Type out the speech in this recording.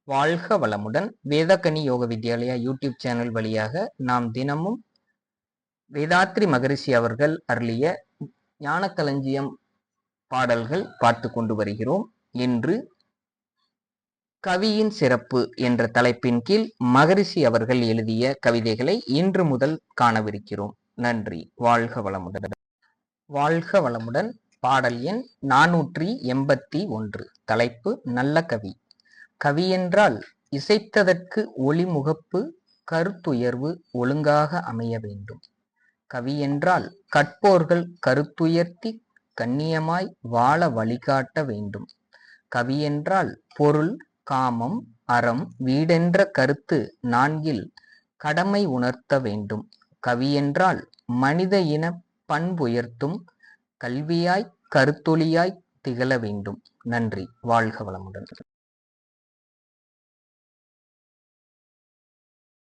வாழ்க வளமுடன். வேதக்கனி யோக வித்யாலயா யூடியூப் சேனல் வழியாக நாம் தினமும் வேதாத்ரி மகரிஷி அவர்கள் அருளிய ஞானக்களஞ்சியம் பாடல்கள் பார்த்து கொண்டு வருகிறோம். இன்று கவியின் சிறப்பு என்ற தலைப்பின் கீழ் மகரிஷி அவர்கள் எழுதிய கவிதைகளை இன்று முதல் காணவிருக்கிறோம். நன்றி. வாழ்க வளமுடன். வாழ்க வளமுடன். பாடல் எண் 481. தலைப்பு நல்ல கவி. கவி என்றால் இசைத்ததற்கு ஒளிமுகப்பு கருத்துயர்வு ஒழுங்காக அமைய வேண்டும். கவி என்றால் கற்போர்கள் கருத்துயர்த்தி கண்ணியமாய் வாழ வழிகாட்ட வேண்டும். கவி என்றால் பொருள், காமம், அறம், வீடென்ற கருத்து நான்கில் கடமை உணர்த்த வேண்டும். கவி என்றால் மனித இன பண்புயர்த்தும் கல்வியாய் கருத்தொளியாய் திகழ வேண்டும். நன்றி. வாழ்க வளமுடன்.